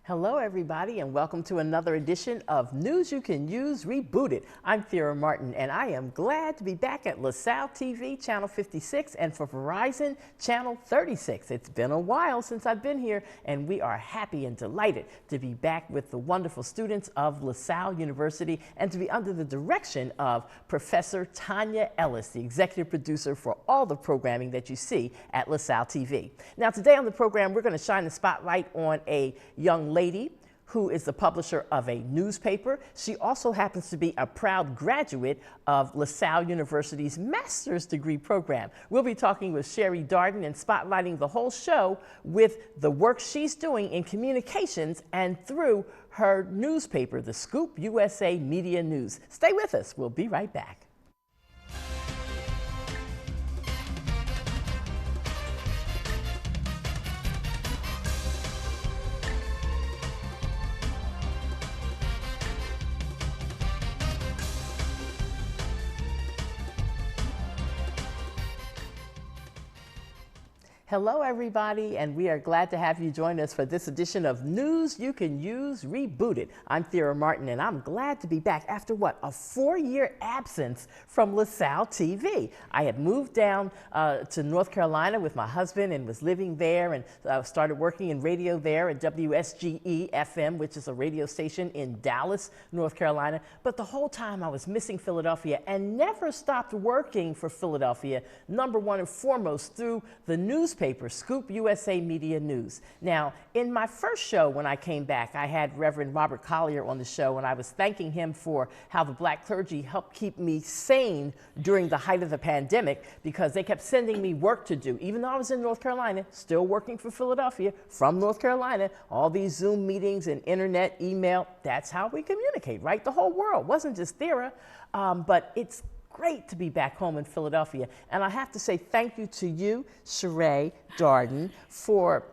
Hello, everybody, and welcome to another edition of News You Can Use Rebooted. I'm Thera Martin, and I am glad to be back at LaSalle TV, Channel 56, and for Verizon, Channel 36. It's been a while since I've been here, and we are happy and delighted to be back with the wonderful students of LaSalle University and to be under the direction of Professor Tanya Ellis, the executive producer for all the programming that you see at LaSalle TV. Now, today on the program, we're going to shine the spotlight on a young lady who is the publisher of a newspaper. She also happens to be a proud graduate of LaSalle University's master's degree program. We'll be talking with Sherri Darden and spotlighting the whole show with the work she's doing in communications and through her newspaper, The Scoop USA Media News. Stay with us. We'll be right back. Hello, everybody, and we are glad to have you join us for this edition of News You Can Use Rebooted. I'm Thera Martin, and I'm glad to be back after what, a 4-year absence from LaSalle TV. I had moved down to North Carolina with my husband and was living there and started working in radio there at WSGE FM, which is a radio station in Dallas, North Carolina. But the whole time I was missing Philadelphia and never stopped working for Philadelphia, number one and foremost through the newspaper, Scoop USA Media News. Now, in my first show when I came back, I had Reverend Robert Collier on the show, and I was thanking him for how the black clergy helped keep me sane during the height of the pandemic because they kept sending me work to do. Even though I was in North Carolina, still working for Philadelphia from North Carolina, all these Zoom meetings and internet, email, that's how we communicate, right? The whole world. It wasn't just Thera, but it's great to be back home in Philadelphia. And I have to say thank you to you, Sherri Darden, for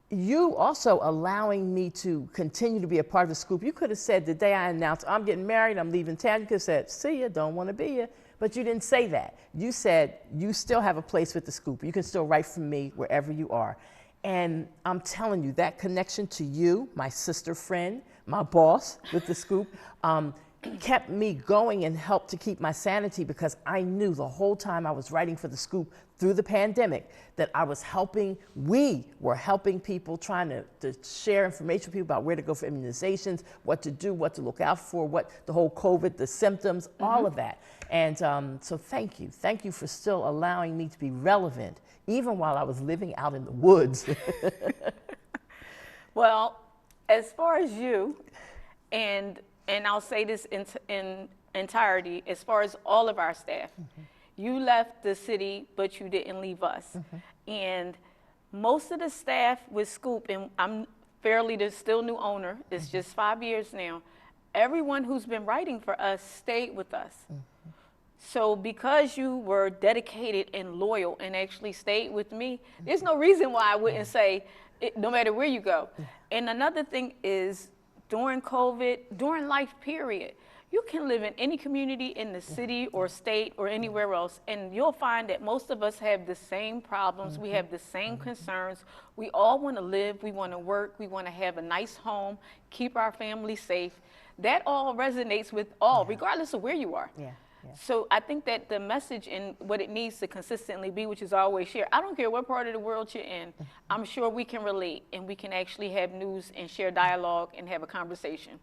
you also allowing me to continue to be a part of the Scoop. You could have said the day I announced I'm getting married, I'm leaving town, you could have said, see ya, don't want to be ya. But you didn't say that. You said you still have a place with the Scoop. You can still write for me wherever you are. And I'm telling you, that connection to you, my sister friend, my boss with the Scoop, kept me going and helped to keep my sanity because I knew the whole time I was writing for the Scoop through the pandemic that I was helping, we were helping people, trying to share information with people about where to go for immunizations, what to do, what to look out for, what the whole COVID, the symptoms, all of that. And so thank you. Thank you for still allowing me to be relevant, even while I was living out in the woods. Well, as far as you, and I'll say this in entirety, as far as all of our staff, you left the city, but you didn't leave us. And most of the staff with Scoop, and I'm fairly the still new owner, it's just 5 years now, everyone who's been writing for us stayed with us. So because you were dedicated and loyal and actually stayed with me, there's no reason why I wouldn't say, no matter where you go. And another thing is, during COVID, during life period, you can live in any community in the city or state or anywhere else, and you'll find that most of us have the same problems, we have the same concerns. We all want to live, we want to work, we want to have a nice home, keep our family safe. That all resonates with all, regardless of where you are. So I think that the message and what it needs to consistently be, which is always share. I don't care what part of the world you're in. I'm sure we can relate and we can actually have news and share dialogue and have a conversation.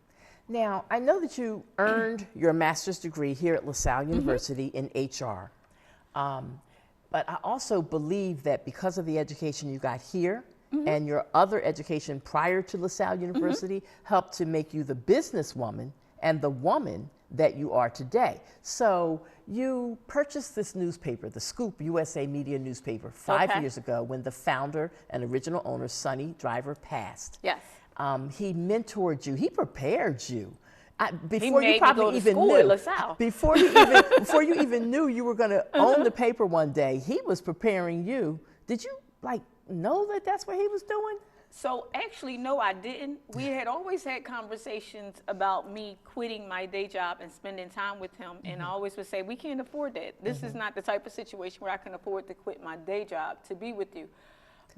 Now, I know that you earned your master's degree here at LaSalle University in HR. But I also believe that because of the education you got here and your other education prior to LaSalle University helped to make you the businesswoman and the woman that you are today. So you purchased this newspaper, the Scoop USA Media Newspaper, 5 years ago when the founder and original owner, Sonny Driver, passed. Yes. He mentored you, he prepared you. Before you probably even knew, before you even knew you were going to own the paper one day, he was preparing you. Did you know that that's what he was doing? So actually, no, I didn't. We had always had conversations about me quitting my day job and spending time with him. And I always would say, we can't afford that. This is not the type of situation where I can afford to quit my day job to be with you.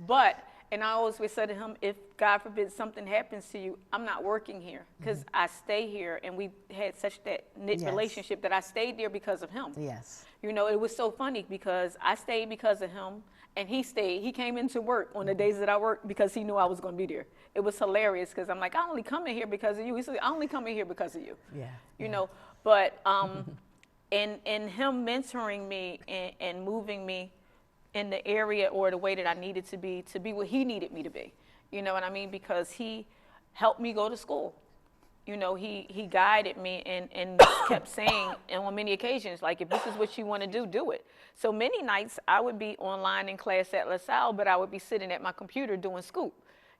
But And I always would say to him, if God forbid something happens to you, I'm not working here because I stay here, and we had such that knit relationship that I stayed there because of him. Yes. You know, it was so funny because I stayed because of him, and he stayed. He came into work on the days that I worked because he knew I was going to be there. It was hilarious because I'm like, I only come in here because of you. He said, I only come in here because of you. Yeah. You know, but in him mentoring me and moving me in the area or the way that I needed to be what he needed me to be. You know what I mean? Because he helped me go to school. You know, he guided me and kept saying, and on many occasions, like, if this is what you want to do it. So many nights I would be online in class at LaSalle, but I would be sitting at my computer doing scoop.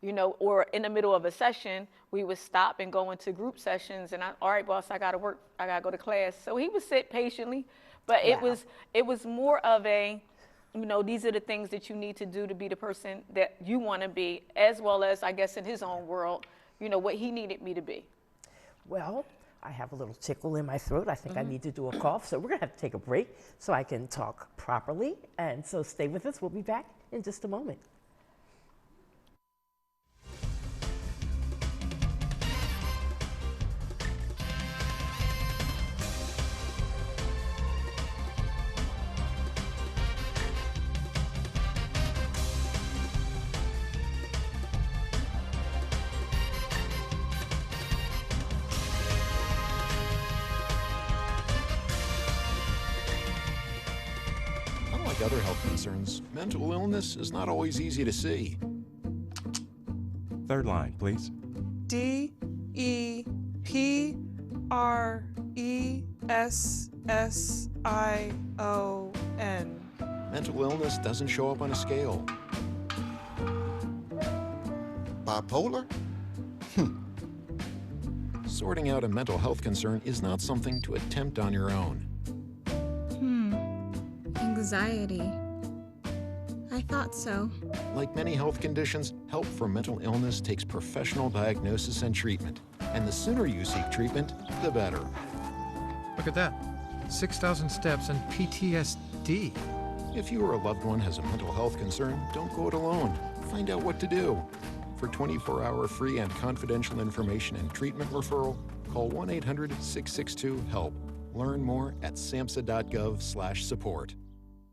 You know, or in the middle of a session, we would stop and go into group sessions, and all right, boss, I got to work, I got to go to class. So he would sit patiently, but Wow. it was more of a, you know, these are the things that you need to do to be the person that you want to be, as well as, I guess, in his own world, you know, what he needed me to be. Well, I have a little tickle in my throat. I think I need to do a cough, so we're going to have to take a break so I can talk properly. And so stay with us. We'll be back in just a moment. Unlike other health concerns, mental illness is not always easy to see. Third line, please. DEPRESSION. Mental illness doesn't show up on a scale. Bipolar? Sorting out a mental health concern is not something to attempt on your own. Anxiety. I thought so. Like many health conditions, help for mental illness takes professional diagnosis and treatment. And the sooner you seek treatment, the better. Look at that. 6,000 steps and PTSD. If you or a loved one has a mental health concern, don't go it alone. Find out what to do. For 24-hour free and confidential information and treatment referral, call 1-800-662-HELP. Learn more at samhsa.gov/support.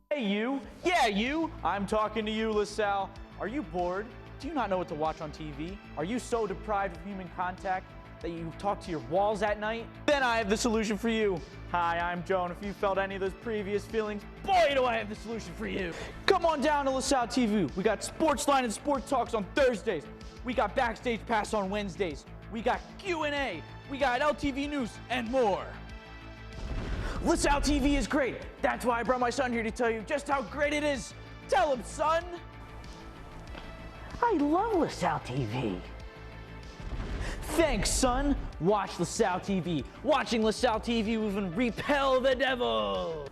Hey you, yeah you, I'm talking to you, LaSalle. Are you bored? Do you not know what to watch on TV? Are you so deprived of human contact that you talk to your walls at night? Then I have the solution for you. Hi, I'm Joan. If you felt any of those previous feelings, boy do I have the solution for you. Come on down to LaSalle TV. We got Sports Line and Sports Talks on Thursdays. We got Backstage Pass on Wednesdays. We got Q&A. We got LTV News and more. LaSalle TV is great. That's why I brought my son here to tell you just how great it is. Tell him, son. I love LaSalle TV. Thanks, son. Watch LaSalle TV. Watching LaSalle TV will even repel the devil.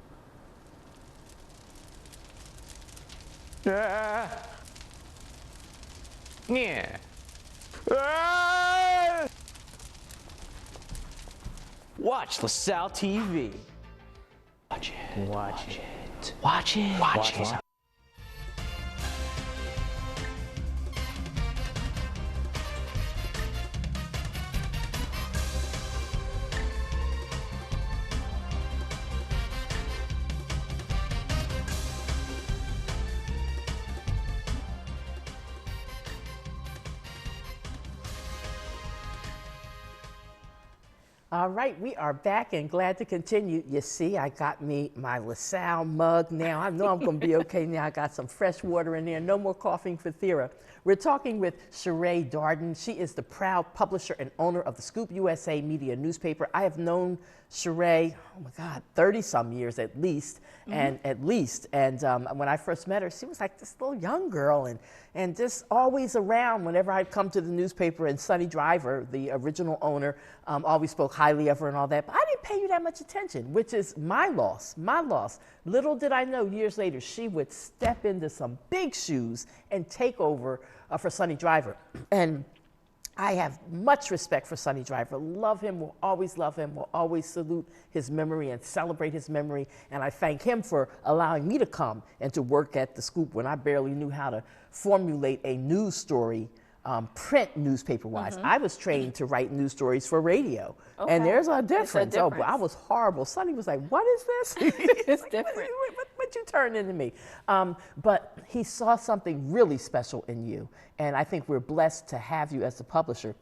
Yeah. Watch LaSalle TV. Watch it. Watch it. Watch it. Watch it. All right, we are back and glad to continue. You see, I got me my LaSalle mug now. I know I'm going to be okay now. I got some fresh water in there. No more coughing for Thera. We're talking with Sherri Darden. She is the proud publisher and owner of the Scoop USA Media newspaper. I have known Sherri, oh my God, 30-some years at least, and when I first met her, she was like this little young girl and just always around whenever I'd come to the newspaper, and Sonny Driver, the original owner, always spoke highly of her and all that, but I didn't pay you that much attention, which is my loss. Little did I know years later she would step into some big shoes and take over for Sonny Driver. And I have much respect for Sonny Driver. Love him, will always salute his memory and celebrate his memory. And I thank him for allowing me to come and to work at the Scoop when I barely knew how to formulate a news story, print newspaper-wise. I was trained to write news stories for radio. Okay. And there's a difference. It's a Oh, difference. but I was horrible. Sonny was like, what is this? It's like, different. What you turned into me? But he saw something really special in you. And I think we're blessed to have you as the publisher.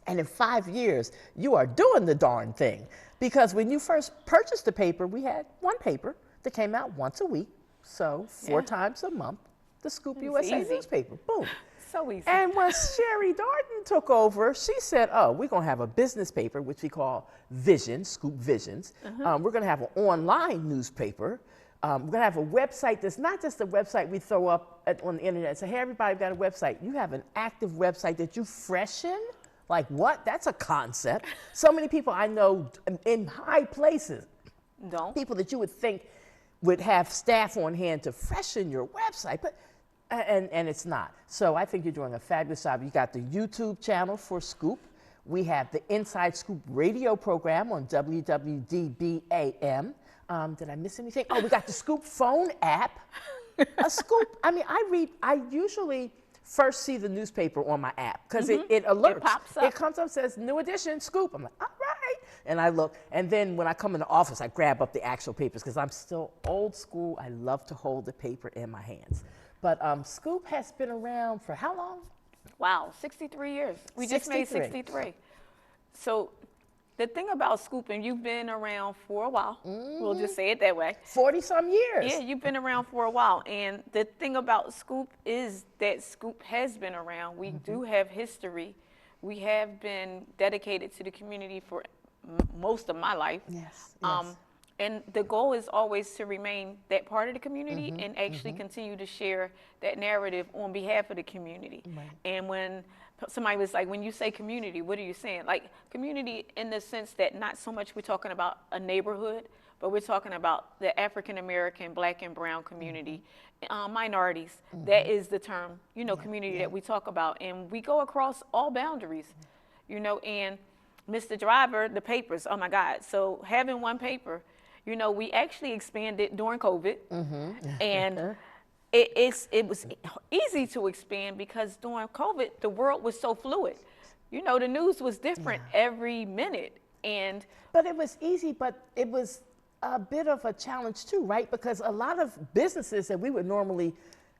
And in 5 years, you are doing the darn thing. Because when you first purchased the paper, we had one paper that came out once a week. So 4 times a month, the Scoop USA easy. newspaper. Boom. So easy. And when Sherri Darden took over, she said, oh, we're going to have a business paper, which we call Vision, Scoop Visions. We're going to have an online newspaper. We're going to have a website that's not just a website we throw up on the internet and say, hey, everybody got a website. You have an active website that you freshen? Like what? That's a concept. So many people I know in high places, people that you would think would have staff on hand to freshen your website, but and it's not. So I think you're doing a fabulous job. You got the YouTube channel for Scoop. We have the Inside Scoop radio program on WWDB-AM. Did I miss anything? Oh, we got the Scoop phone app. A Scoop, I mean, I usually first see the newspaper on my app because it alerts. It pops up. It comes up, says new edition, Scoop. I'm like, all right. And I look, and then when I come in the office, I grab up the actual papers because I'm still old school. I love to hold the paper in my hands. But Scoop has been around for how long? Wow, 63 years. We just made 63. So the thing about Scoop, and you've been around for a while, we'll just say it that way. 40-some years. Yeah, you've been around for a while. And the thing about Scoop is that Scoop has been around. We do have history. We have been dedicated to the community for most of my life. Yes. And the goal is always to remain that part of the community and actually continue to share that narrative on behalf of the community. Right. And when somebody was like, when you say community, what are you saying? Like community in the sense that not so much we're talking about a neighborhood, but we're talking about the African American, Black and brown community, minorities. That is the term, you know, community that we talk about. And we go across all boundaries, you know, and Mr. Driver, the papers, oh my God. So having one paper, you know, we actually expanded during COVID, and it was easy to expand because during COVID, the world was so fluid. You know, the news was different every minute. But it was easy, but it was a bit of a challenge too, right? Because a lot of businesses that we would normally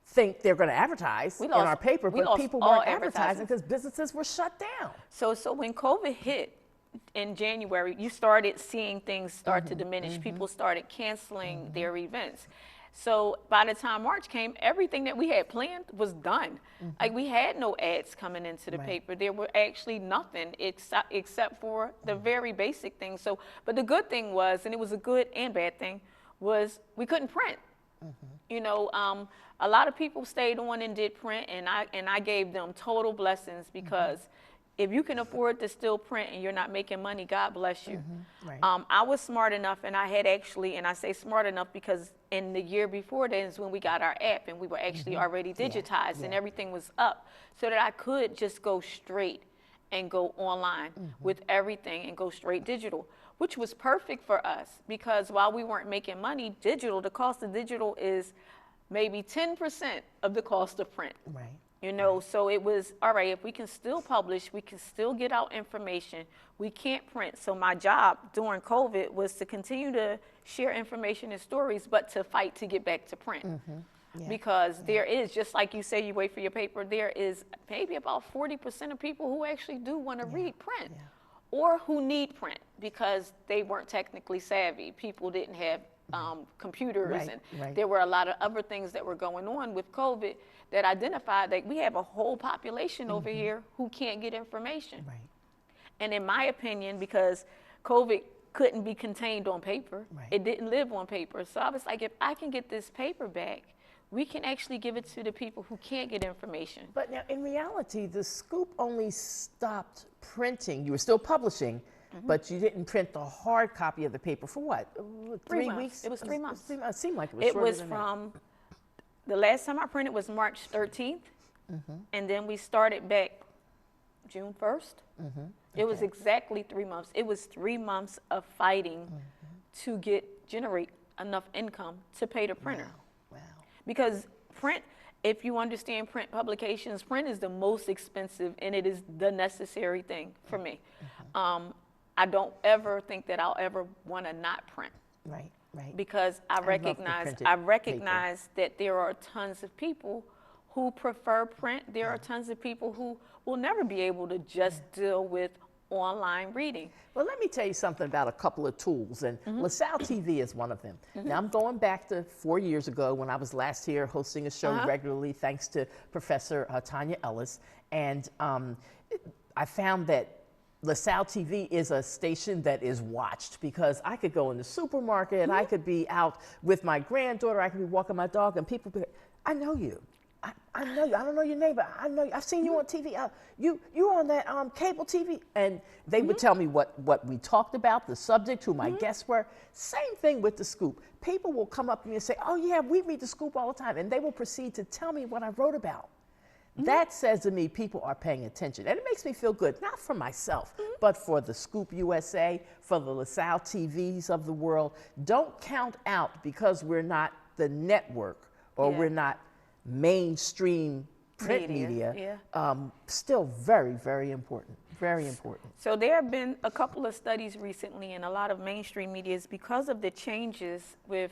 think they're going to advertise in our paper, but people weren't advertising because businesses were shut down. So when COVID hit, in January, you started seeing things start to diminish. People started canceling their events. So by the time March came, everything that we had planned was done. Like we had no ads coming into the paper. There were actually nothing except for the very basic things. So, but the good thing was, and it was a good and bad thing, was we couldn't print. You know, a lot of people stayed on and did print, and I gave them total blessings because if you can afford to still print and you're not making money, God bless you. I was smart enough, and I had actually, and I say smart enough because in the year before then is when we got our app and we were actually already digitized and everything was up so that I could just go straight and go online with everything and go straight digital, which was perfect for us because while we weren't making money, the cost of digital is maybe 10% of the cost of print. You know, so it was, all right, if we can still publish, we can still get out information, we can't print. So my job during COVID was to continue to share information and stories, but to fight to get back to print. Because there is, just like you say, you wait for your paper, there is maybe about 40% of people who actually do want to read print or who need print because they weren't technically savvy. People didn't have computers and there were a lot of other things that were going on with COVID that identified that we have a whole population over here who can't get information. And in my opinion, because COVID couldn't be contained on paper, it didn't live on paper. So I was like, if I can get this paper back, we can actually give it to the people who can't get information. But now in reality, the Scoop only stopped printing. You were still publishing, but you didn't print the hard copy of the paper for what? 3 weeks? It was 3 months. It seemed like it was shorter than from, the last time I printed was March 13th, and then we started back June 1st. It was exactly 3 months. It was 3 months of fighting to generate enough income to pay the printer. Wow. Because print, if you understand print publications, print is the most expensive and it is the necessary thing for me. I don't ever think that I'll ever want to not print. Right, right. Because I recognize that there are tons of people who prefer print. There are tons of people who will never be able to just deal with online reading. Well, let me tell you something about a couple of tools, and LaSalle TV is one of them. Now, I'm going back to 4 years ago when I was last here hosting a show regularly, thanks to Professor Tanya Ellis, and I found that LaSalle TV is a station that is watched because I could go in the supermarket, I could be out with my granddaughter, I could be walking my dog, and people be, I know you. I know you. I don't know your name, but I know you. I've seen you on TV. You're on that cable TV. And they would tell me what we talked about, the subject, who my guests were. Same thing with the scoop. People will come up to me and say, oh, yeah, we read the scoop all the time. And they will proceed to tell me what I wrote about. That says to me people are paying attention. And it makes me feel good, not for myself, but for the Scoop USA, for the LaSalle TVs of the world. Don't count out because we're not the network or we're not mainstream print media, still very, very important, very important. So there have been a couple of studies recently in a lot of mainstream medias because of the changes with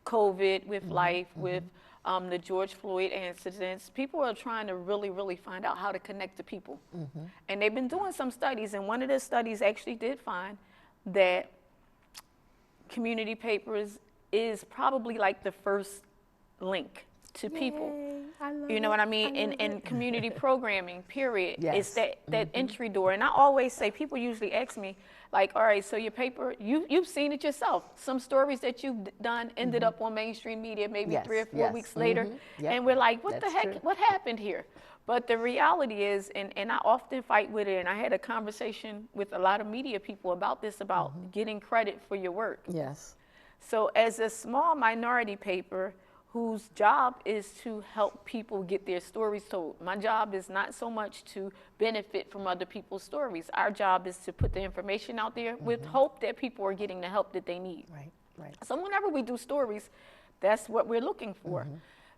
COVID, with life, with the George Floyd incidents. People are trying to really, really find out how to connect to people. And they've been doing some studies, and one of the studies actually did find that community papers is probably like the first link to people. You know what I mean? In community programming, period. It's that entry door. And I always say, people usually ask me, like, all right, so your paper, you've seen it yourself. Some stories that you've done ended up on mainstream media maybe 3 or 4 weeks later. And we're like, what the heck, what happened here? But the reality is, and I often fight with it, and I had a conversation with a lot of media people about this, about getting credit for your work. So as a small minority paper, whose job is to help people get their stories told. My job is not so much to benefit from other people's stories. Our job is to put the information out there with hope that people are getting the help that they need. So whenever we do stories, that's what we're looking for.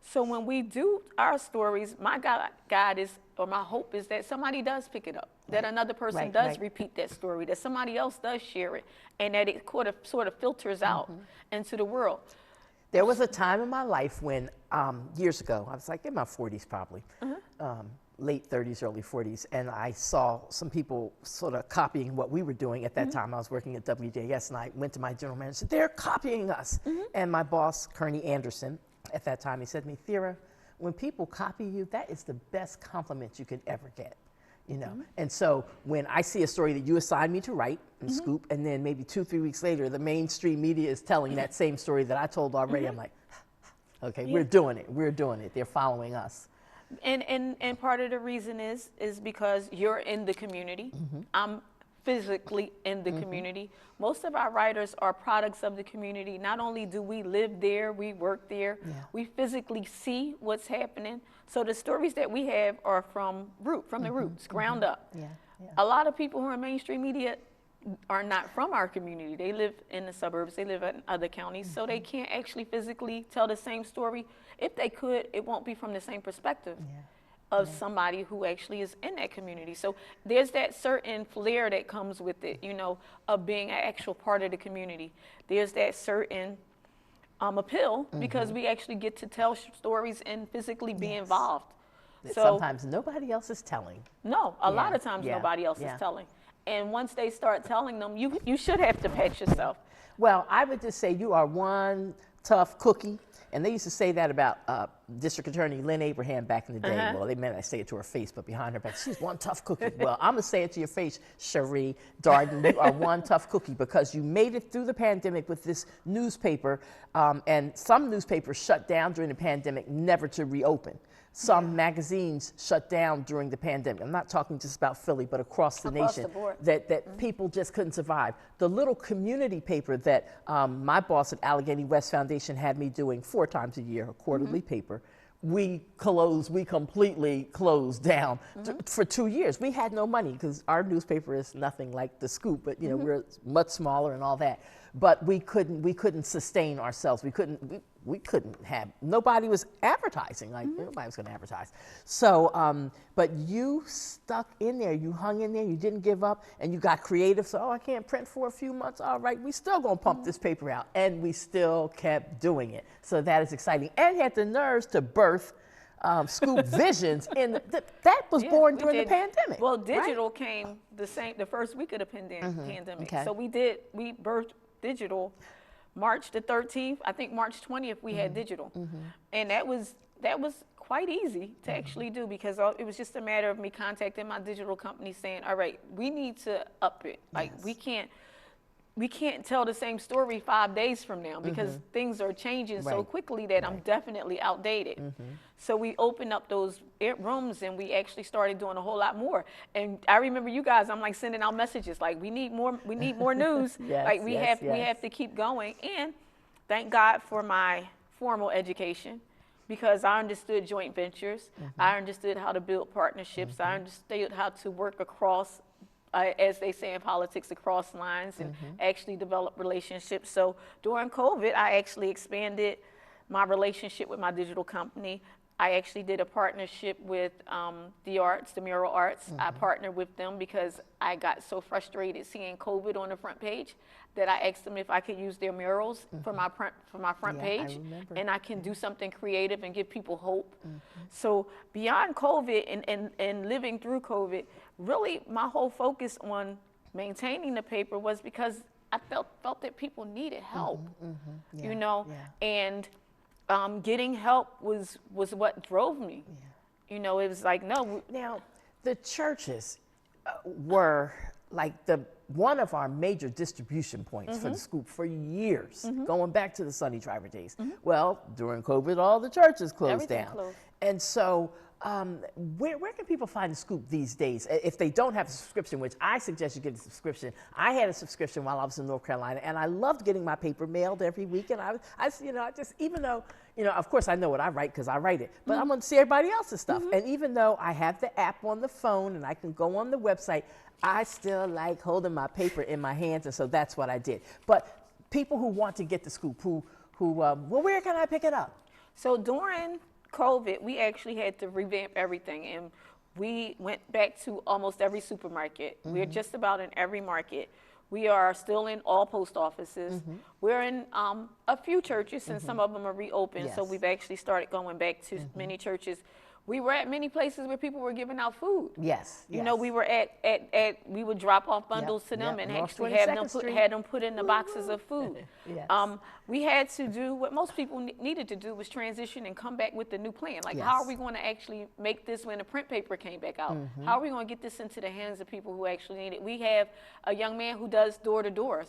So when we do our stories, my guide is, or my hope is that somebody does pick it up, that another person does repeat that story, that somebody else does share it, and that it sort of filters out into the world. There was a time in my life when, years ago, I was like in my 40s probably, late 30s, early 40s, and I saw some people sort of copying what we were doing at that time. I was working at WJS, and I went to my general manager and said, they're copying us. And my boss, Kearney Anderson, at that time, he said to me, Thera, when people copy you, that is the best compliment you could ever get. You know, and so when I see a story that you assigned me to write and scoop, and then maybe 2 or 3 weeks later, the mainstream media is telling that same story that I told already, I'm like, okay, we're doing it. They're following us. And part of the reason is because you're in the community. I'm physically in the community. Most of our writers are products of the community. Not only do we live there, we work there, we physically see what's happening. So the stories that we have are from the roots, ground up. A lot of people who are in mainstream media are not from our community. They live in the suburbs, they live in other counties, so they can't actually physically tell the same story. If they could, it won't be from the same perspective of somebody who actually is in that community. So there's that certain flair that comes with it, you know, of being an actual part of the community. There's that certain appeal because we actually get to tell stories and physically be involved. So sometimes nobody else is telling. No, a lot of times nobody else is telling. And once they start telling them, you should have to pat yourself. Well, I would just say you are one tough cookie. And they used to say that about District Attorney Lynn Abraham back in the day. Well, they meant I say it to her face, but behind her back, she's one tough cookie. Well, I'm going to say it to your face, Sherri Darden. You are one tough cookie because you made it through the pandemic with this newspaper. And some newspapers shut down during the pandemic, never to reopen. Some magazines shut down during the pandemic. I'm not talking just about Philly, but across the nation, the board. that people just couldn't survive. The little community paper that my boss at Allegheny West Foundation had me doing 4 times a year, a quarterly paper, we completely closed down for 2 years. We had no money because our newspaper is nothing like the Scoop, but you know, we're much smaller and all that. But we couldn't sustain ourselves. We couldn't have, nobody was advertising, like nobody was gonna advertise. So, but you stuck in there, you hung in there, you didn't give up, and you got creative. So, oh, I can't print for a few months. All right, we still gonna pump this paper out. And we still kept doing it. So that is exciting. And had the nerves to birth Scoop Visions, and that was born during the pandemic. Well, digital came the first week of the pandemic. Okay. So we birthed digital March the 13th. I think March 20th we had digital, and that was quite easy to actually do, because it was just a matter of me contacting my digital company saying, all right, we need to up it. Like we can't tell the same story 5 days from now, because things are changing so quickly that I'm definitely outdated. So we opened up those rooms and we actually started doing a whole lot more. And I remember you guys, I'm like sending out messages like, we need more news. Like we have to keep going. And thank God for my formal education, because I understood joint ventures. I understood how to build partnerships. I understood how to work across, as they say in politics, across lines, and actually develop relationships. So during COVID, I actually expanded my relationship with my digital company. I actually did a partnership with the mural arts. I partnered with them because I got so frustrated seeing COVID on the front page that I asked them if I could use their murals for my front page, and I can do something creative and give people hope. So beyond COVID and living through COVID, really my whole focus on maintaining the paper was because I felt that people needed help, you know, and getting help was what drove me. You know, it was like, no. Now, the churches were like one of our major distribution points for the Scoop for years, going back to the Sunny Driver days. Well, during COVID, all the churches closed down. And so where can people find the Scoop these days? If they don't have a subscription, which I suggest you get a subscription. I had a subscription while I was in North Carolina, and I loved getting my paper mailed every week. And I just, even though, you know, of course I know what I write because I write it, but I'm going to see everybody else's stuff. And even though I have the app on the phone and I can go on the website, I still like holding my paper in my hands, and so that's what I did. But people who want to get the Scoop, well, where can I pick it up? So during COVID, we actually had to revamp everything, and we went back to almost every supermarket. We're just about in every market. We are still in all post offices. We're in a few churches, and some of them are reopened, so we've actually started going back to many churches. We were at many places where people were giving out food. You know, we were we would drop off bundles to them and actually had them put in the boxes of food. We had to do what most people needed to do, was transition and come back with a new plan. Like, how are we going to actually make this when the print paper came back out? How are we going to get this into the hands of people who actually need it? We have a young man who does door-to-doors.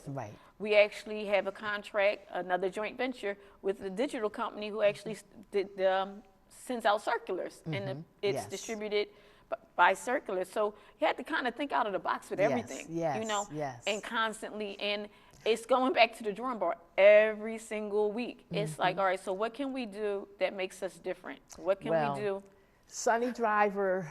We actually have a contract, another joint venture with a digital company who actually sends out circulars, and it's distributed by circulars. So you had to kind of think out of the box with everything, you know, and constantly. And it's going back to the drawing board every single week. It's like, all right, so what can we do that makes us different? What can we do? Sunny Driver,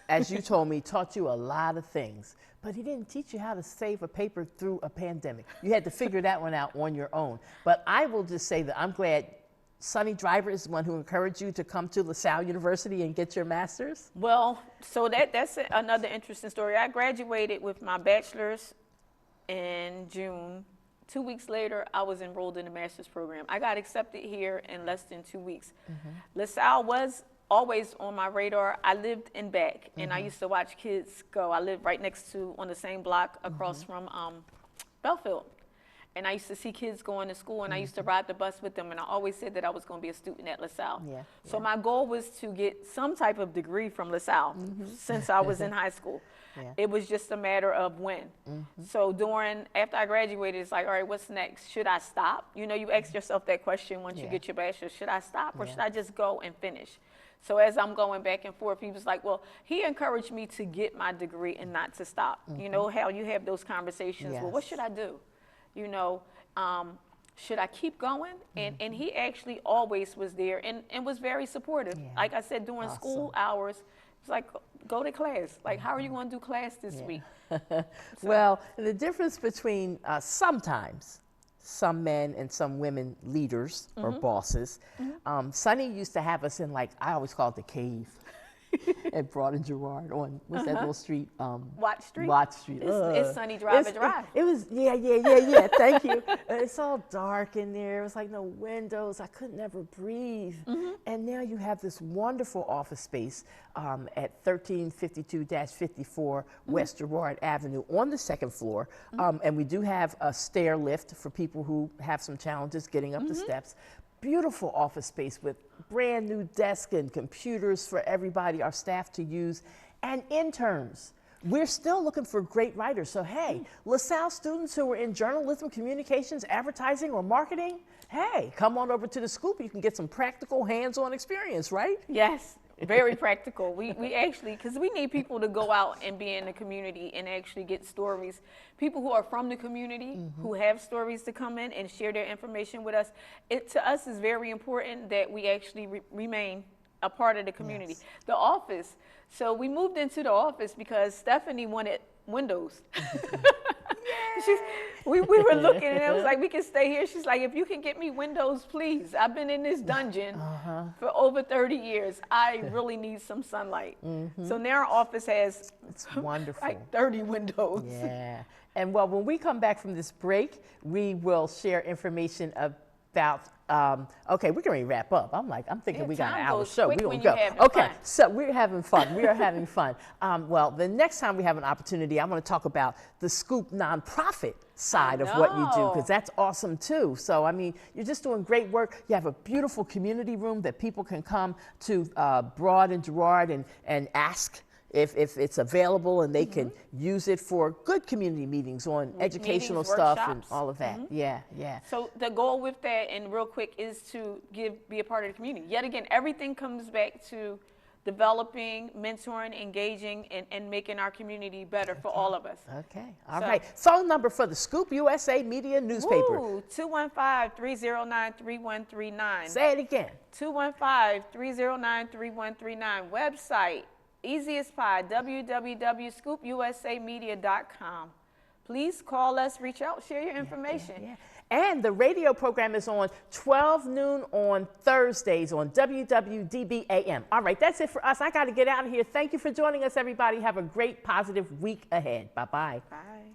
as you told me, taught you a lot of things, but he didn't teach you how to save a paper through a pandemic. You had to figure that one out on your own. But I will just say that I'm glad Sunny Driver is the one who encouraged you to come to LaSalle University and get your master's? Well, so that's another interesting story. I graduated with my bachelor's in June. 2 weeks later, I was enrolled in the master's program. I got accepted here in less than 2 weeks. LaSalle was always on my radar. I lived in Back, and I used to watch kids go. I lived right next to, on the same block across from Belfield. And I used to see kids going to school, and I used to ride the bus with them, and I always said that I was going to be a student at LaSalle. So my goal was to get some type of degree from LaSalle since I was in high school. It was just a matter of when. So after I graduated, it's like, all right, what's next? Should I stop? You know, you ask yourself that question once you get your bachelor's. Should I stop, or should I just go and finish? So as I'm going back and forth, he was like, well, he encouraged me to get my degree and not to stop. You know how you have those conversations, well, what should I do? You know, should I keep going? And he actually always was there and was very supportive. Yeah. Like I said, during school hours, it's like, go to class. Like, how are you going to do class this week? Well, the difference between sometimes some men and some women leaders or bosses, Sonny used to have us in, like, I always call it the cave at Broad and Girard on, what's that little street? Watch Street? Watch Street. It's Sunny Drive and Drive. It was, yeah, thank you. It's all dark in there. It was like no windows. I could never breathe. And now you have this wonderful office space at 1352-54 West Girard Avenue on the second floor. And we do have a stair lift for people who have some challenges getting up the steps. Beautiful office space with brand new desk and computers for everybody, our staff to use, and interns. We're still looking for great writers. So hey, LaSalle students who are in journalism, communications, advertising, or marketing, hey, come on over to the Scoop. You can get some practical hands-on experience, right? Yes, very practical. We actually, because we need people to go out and be in the community and actually get stories. People who are from the community, who have stories to come in and share their information with us. It, to us, is very important that we actually remain a part of the community. Yes. The office. So we moved into the office because Stephanie wanted windows. We were looking and it was like, we can stay here. She's like, if you can get me windows, please. I've been in this dungeon for over 30 years. I really need some sunlight. So now our office has Wonderful. like 30 windows. Yeah. And well, when we come back from this break, we will share information about, okay, we're going to wrap up. I'm thinking Yeah, we got an time hour goes show. quick We're when going to you're go. having Okay, fun. so we're having fun. We are having fun. Well, the next time we have an opportunity, I want to talk about the Scoop nonprofit side of what you do, because that's awesome too. So, I mean, you're just doing great work. You have a beautiful community room that people can come to Broad and Girard and ask if it's available, and they can use it for good community meetings on educational Meetings, stuff workshops. and all of that. Yeah. So the goal with that, and real quick, is to be a part of the community. Yet again, everything comes back to developing, mentoring, engaging, and making our community better for all of us. Okay. All right. Phone number for the Scoop USA Media newspaper. 215-309-3139. Say it again. 215-309-3139. Website, easiest pie, www.scoopusamedia.com. Please call us, reach out, share your information. Yeah. And the radio program is on 12 noon on Thursdays on WWDB-AM. All right, that's it for us. I got to get out of here. Thank you for joining us, everybody. Have a great, positive week ahead. Bye-bye. Bye.